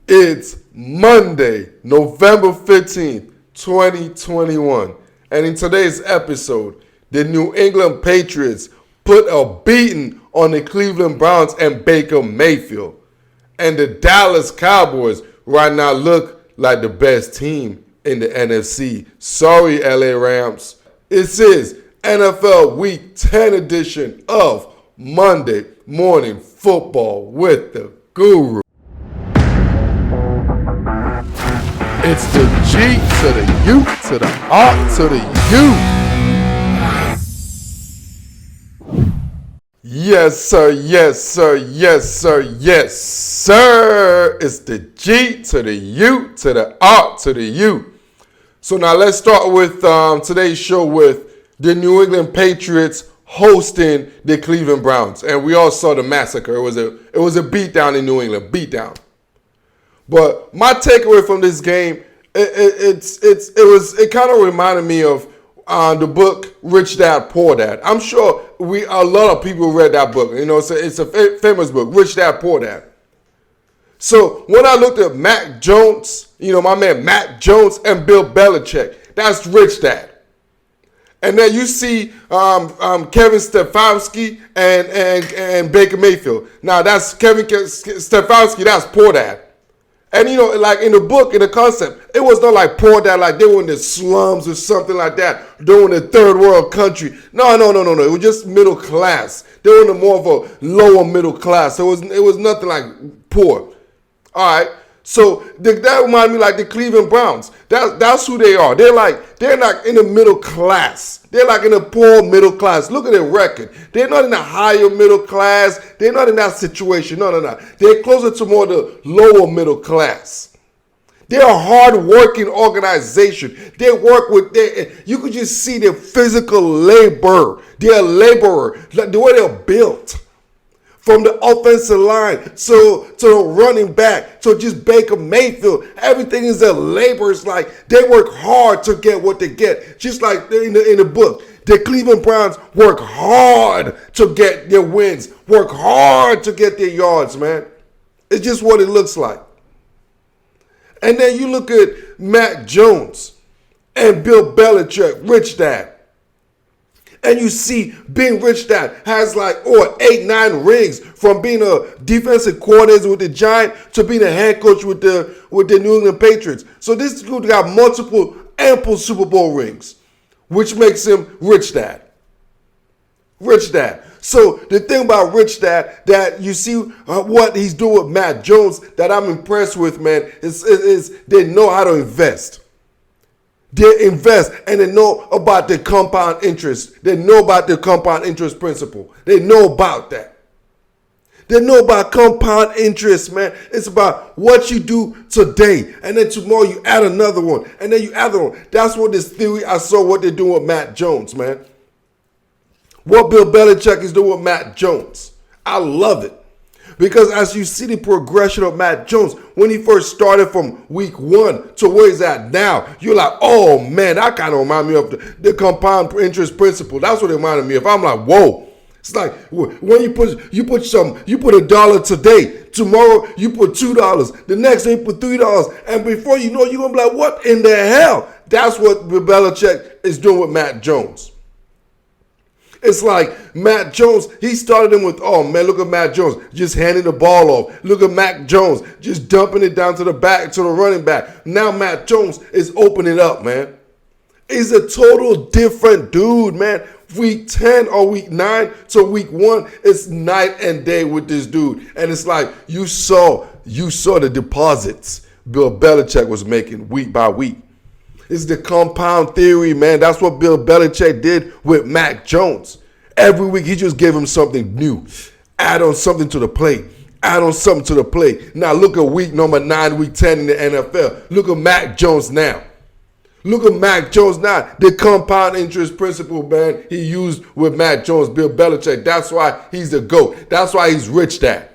It's Monday, November 15th, 2021. And in today's episode, the New England Patriots put a beating on the Cleveland Browns and Baker Mayfield. And the Dallas Cowboys right now look like the best team in the NFC. Sorry, LA Rams. This is NFL Week 10 edition of Monday Morning Football with the Guru. It's the G to the U to the R to the U. Yes, sir. Yes, sir. Yes, sir. Yes, sir. It's the G to the U to the R to the U. So now let's start with today's show with the New England Patriots hosting the Cleveland Browns. And we all saw the massacre. It was a beatdown in New England. Beatdown. But my takeaway from this game, it kind of reminded me of the book Rich Dad Poor Dad. I'm sure a lot of people read that book. You know, it's a famous book, Rich Dad Poor Dad. So when I looked at Mac Jones, you know, my man Mac Jones and Bill Belichick, that's Rich Dad. And then you see Kevin Stefanski and Baker Mayfield. Now that's Kevin Stefanski, that's Poor Dad. And, you know, like in the book, in the concept, it was not like poor dad, like they were in the slums or something like that, doing the third world country. No. It was just middle class. They were in more of a lower middle class. It was nothing like poor. All right. So that reminded me like the Cleveland Browns. That's who they are. They're not in the middle class. They're like in the poor middle class. Look at their record. They're not in the higher middle class. They're not in that situation. No. They're closer to more the lower middle class. They're a hard-working organization. They work with you could just see their physical labor. They're a laborer. Like the way they're built. From the offensive line to the running back to just Baker Mayfield, everything is a labor. It's like they work hard to get what they get. Just like in the book, the Cleveland Browns work hard to get their wins, work hard to get their yards, man. It's just what it looks like. And then you look at Mac Jones and Bill Belichick, Rich Dad. And you see being Rich Dad has like 8-9 rings from being a defensive coordinator with the Giants to being a head coach with the New England Patriots. So this dude got ample Super Bowl rings, which makes him Rich Dad. Rich Dad. So the thing about Rich Dad that you see what he's doing with Matt Jones that I'm impressed with, man, is they know how to invest. They invest and they know about the compound interest. They know about the compound interest principle. They know about that. They know about compound interest, man. It's about what you do today. And then tomorrow you add another one. And then you add another one. That's what this theory I saw what they're doing with Matt Jones, man. What Bill Belichick is doing with Matt Jones. I love it. Because as you see the progression of Matt Jones, when he first started from week 1 to where he's at now, you're like, oh man, that kind of reminds me of the compound interest principle. That's what it reminded me of. I'm like, whoa. It's like when you put $1 today, tomorrow you put $2, the next day you put $3, and before you know you're gonna be like, what in the hell? That's what Bill Belichick is doing with Matt Jones. It's like Matt Jones, he started him with, oh man, look at Matt Jones, just handing the ball off. Look at Mac Jones, just dumping it down to the back, to the running back. Now Matt Jones is opening up, man. He's a total different dude, man. Week 10 or week 9 to week 1, it's night and day with this dude. And it's like you saw the deposits Bill Belichick was making week by week. It's the compound theory, man. That's what Bill Belichick did with Mac Jones. Every week, he just gave him something new. Add on something to the plate. Add on something to the plate. Now, look at week number 9, week 10 in the NFL. Look at Mac Jones now. Look at Mac Jones now. The compound interest principle, man, he used with Mac Jones, Bill Belichick. That's why he's the GOAT. That's why he's Rich Dad.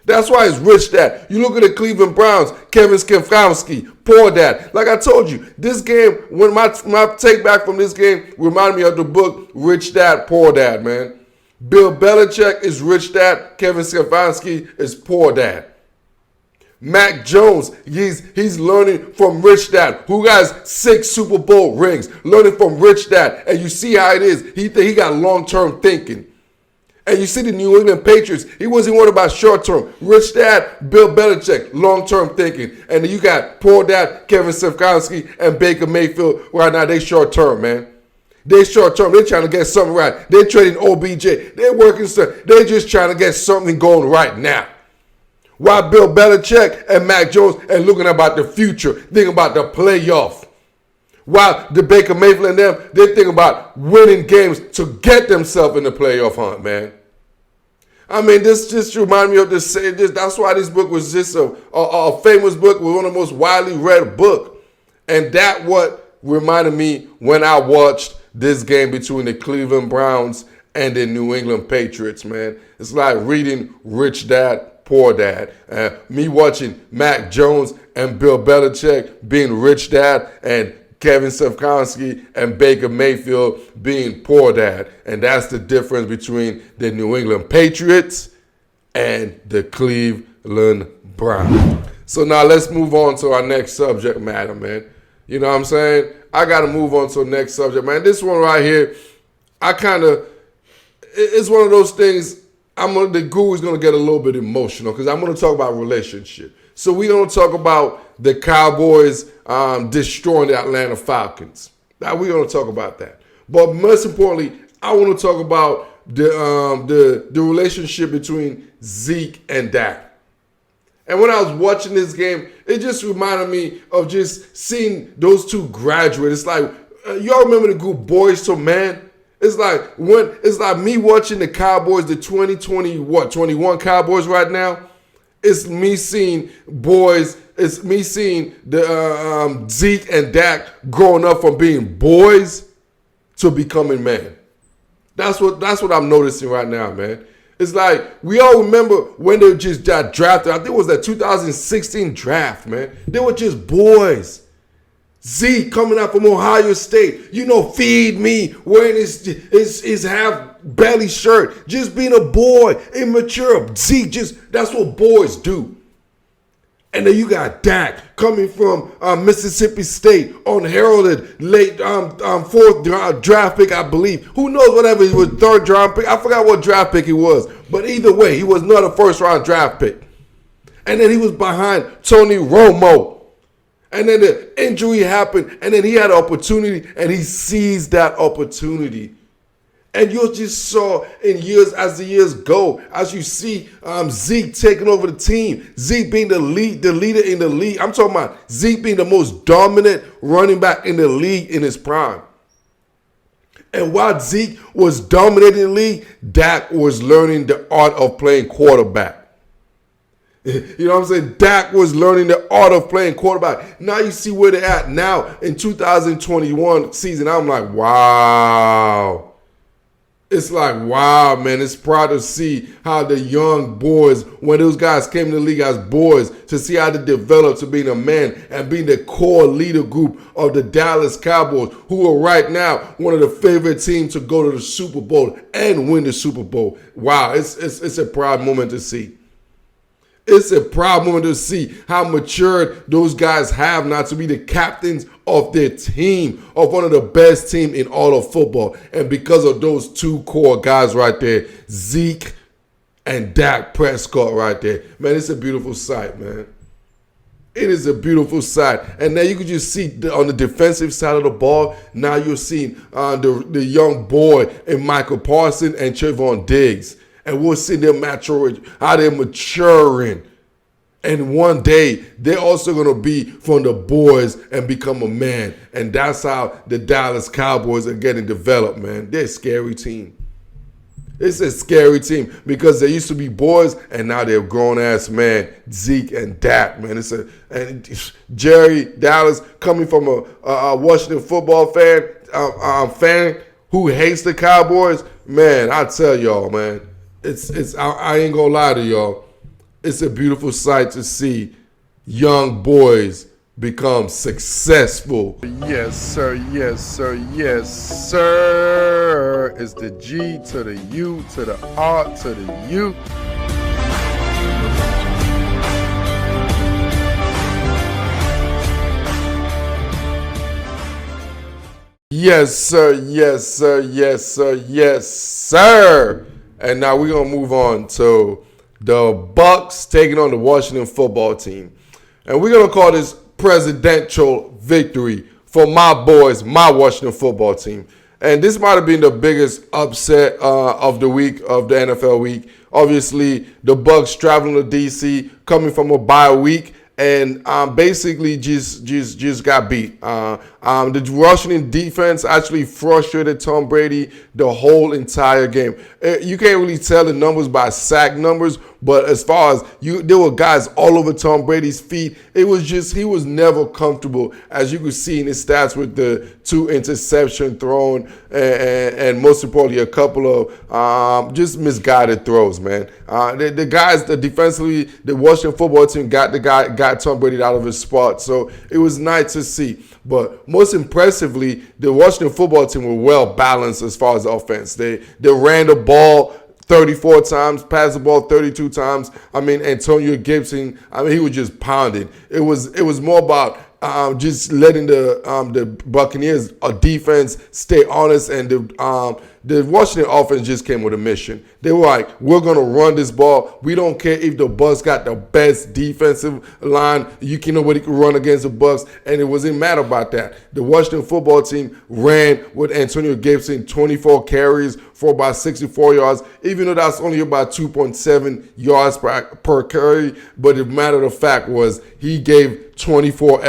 That's why he's Rich Dad. You look at the Cleveland Browns, Kevin Stefanski, Poor Dad. Like I told you, this game, when my take back from this game reminded me of the book Rich Dad, Poor Dad, man. Bill Belichick is Rich Dad. Kevin Stefanski is Poor Dad. Mac Jones, he's learning from Rich Dad, who has 6 Super Bowl rings, learning from Rich Dad. And you see how it is. He got long-term thinking. And you see the New England Patriots, he wasn't worried about short-term. Rich Dad, Bill Belichick, long-term thinking. And then you got poor dad, Kevin Stefanski, and Baker Mayfield. Right now, they short-term, man. They short-term. They're trying to get something right. They're trading OBJ. They're working. They're just trying to get something going right now. While Bill Belichick and Mac Jones are looking about the future, thinking about the playoff. While the Baker Mayfield and them, they think about winning games to get themselves in the playoff hunt, man. I mean, this just reminded me of this. That's why this book was just a famous book, was one of the most widely read books. And that what reminded me when I watched this game between the Cleveland Browns and the New England Patriots, man. It's like reading Rich Dad, Poor Dad. Me watching Mac Jones and Bill Belichick being Rich Dad, and Kevin Stefanski and Baker Mayfield being Poor Dad. And that's the difference between the New England Patriots and the Cleveland Browns. So now let's move on to our next subject matter, man. You know what I'm saying? I got to move on to the next subject, man. This one right here, it's one of those things, the guru is going to get a little bit emotional because I'm going to talk about relationship. So we're going to talk about the Cowboys destroying the Atlanta Falcons. Now we're going to talk about that. But most importantly, I want to talk about the relationship between Zeke and Dak. And when I was watching this game, it just reminded me of just seeing those two graduate. It's like, y'all remember the group Boys to Men? It's like me watching the Cowboys, the 21 Cowboys right now. It's me seeing boys. It's me seeing the Zeke and Dak growing up from being boys to becoming men. That's what I'm noticing right now, man. It's like we all remember when they just got drafted. I think it was that 2016 draft, man. They were just boys. Zeke coming out from Ohio State, feed me, wearing his half belly shirt, just being a boy, immature. Zeke, that's what boys do. And then you got Dak coming from Mississippi State, unheralded, late 4th draft pick, I believe. Who knows, whatever, he was 3rd draft pick. I forgot what draft pick he was. But either way, he was not a 1st-round draft pick. And then he was behind Tony Romo. And then the injury happened, and then he had an opportunity, and he seized that opportunity. And you just saw as the years go, as you see Zeke taking over the team, Zeke being the leader in the league. I'm talking about Zeke being the most dominant running back in the league in his prime. And while Zeke was dominating the league, Dak was learning the art of playing quarterback. You know what I'm saying? Dak was learning the art of playing quarterback. Now you see where they're at now in 2021 season. I'm like, wow. It's like, wow, man. It's proud to see how the young boys, when those guys came in the league as boys, to see how they developed to being a man and being the core leader group of the Dallas Cowboys, who are right now one of the favorite teams to go to the Super Bowl and win the Super Bowl. Wow, it's a proud moment to see. It's a proud moment to see how matured those guys have now to be the captains of their team, of one of the best teams in all of football. And because of those two core guys right there, Zeke and Dak Prescott right there, man, it's a beautiful sight, man. It is a beautiful sight. And now you can just see on the defensive side of the ball, now you're seeing the young boy in Michael Parsons and Trevon Diggs. And we'll see them maturity, how they're maturing. And one day, they're also going to be from the boys and become a man. And that's how the Dallas Cowboys are getting developed, man. They're a scary team. It's a scary team because they used to be boys and now they're grown-ass man, Zeke and Dak, man. And Jerry Dallas coming from a Washington football fan who hates the Cowboys. Man, I tell y'all, man. I ain't gonna lie to y'all. It's a beautiful sight to see young boys become successful. Yes, sir. Yes, sir. Yes, sir. It's the G to the U to the R to the U. Yes, sir. Yes, sir. Yes, sir. Yes, sir. And now we're gonna move on to the Bucks taking on the Washington football team, and we're gonna call this presidential victory for my boys, my Washington football team. And this might have been the biggest upset of the week, of the NFL week. Obviously, the Bucks traveling to DC, coming from a bye week, and basically just got beat. The Washington defense actually frustrated Tom Brady the whole entire game. You can't really tell the numbers by sack numbers, but as far as there were guys all over Tom Brady's feet. It was just, he was never comfortable, as you could see in his stats with the 2 interception thrown and most importantly a couple of just misguided throws, man. The guys, defensively, the Washington football team got Tom Brady out of his spot, so it was nice to see. But most impressively, the Washington football team were well balanced as far as offense. They ran the ball 34 times, passed the ball 32 times. I mean, Antonio Gibson, he was just pounded. It was more about just letting the Buccaneers defense stay honest, and the Washington offense just came with a mission. They were like, we're going to run this ball. We don't care if the Bucs got the best defensive line. Nobody can run against the Bucs, and it wasn't matter about that. The Washington football team ran with Antonio Gibson 24 carries for about 64 yards, even though that's only about 2.7 yards per carry. But the matter of fact was he gave 24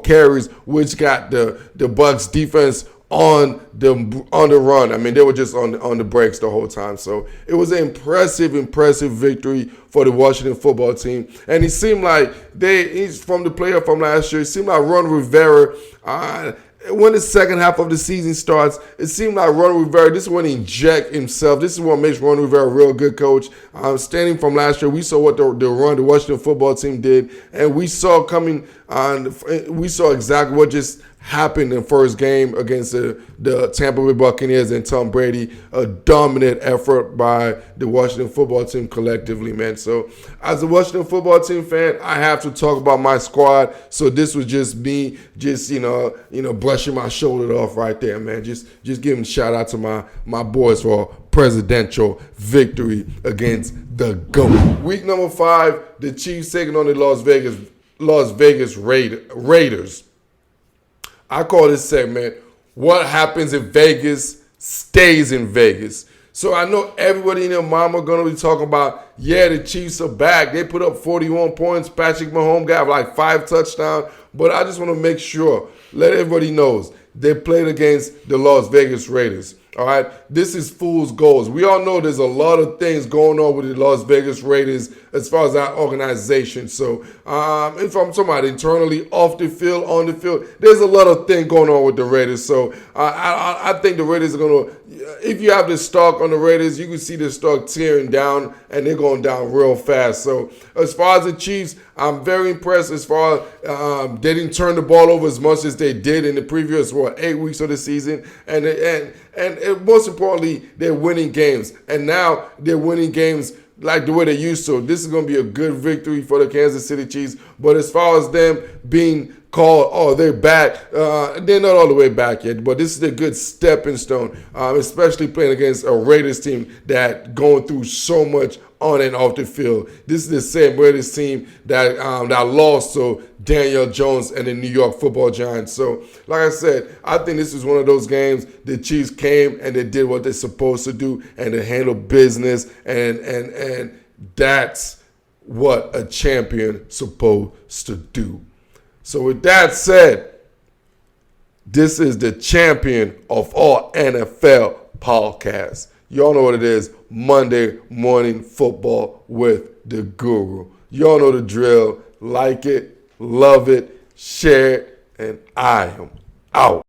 carries, which got the Bucs defense on the run. I mean, they were just on the brakes the whole time. So it was an impressive victory for the Washington football team. And it seemed like he's from the player from last year. It seemed like Ron Rivera, when the second half of the season starts, it seemed like Ron Rivera, this is when he inject himself. This is what makes Ron Rivera a real good coach. Standing from last year, we saw what the Washington football team did, and we saw exactly what just happened in the first game against the Tampa Bay Buccaneers and Tom Brady. A dominant effort by the Washington football team collectively, man. So as a Washington football team fan, I have to talk about my squad. So this was just me, brushing my shoulder off right there, man. Just giving a shout out to my boys for presidential victory against the GOAT. Week number 5, the Chiefs taking on the Las Vegas Raiders. I call this segment, what happens in Vegas stays in Vegas. So I know everybody and their mama going to be talking about, the Chiefs are back. They put up 41 points. Patrick Mahomes got like 5 touchdowns. But I just want to make sure, let everybody knows, they played against the Las Vegas Raiders. All right, this is fool's goals. We all know there's a lot of things going on with the Las Vegas Raiders as far as our organization. So if I'm talking about internally, off the field, on the field, there's a lot of things going on with the Raiders. So I think the Raiders are going to, if you have this stock on the Raiders, you can see the stock tearing down, and they're going down real fast. So as far as the Chiefs, I'm very impressed as far as they didn't turn the ball over as much as they did in the previous 8 weeks of the season, and most importantly, they're winning games. And now they're winning games like the way they used to. This is going to be a good victory for the Kansas City Chiefs. But as far as them being called, they're back, they're not all the way back yet. But this is a good stepping stone, especially playing against a Raiders team that going through so much on and off the field. This is the same Raiders team that lost to Daniel Jones and the New York Football Giants. So, like I said, I think this is one of those games the Chiefs came and they did what they're supposed to do, and they handled business, and that's what a champion supposed to do. So with that said, this is the champion of all NFL podcasts. Y'all know what it is. Monday Morning Football with the Guru. Y'all know the drill. Like it, love it, share it, and I am out.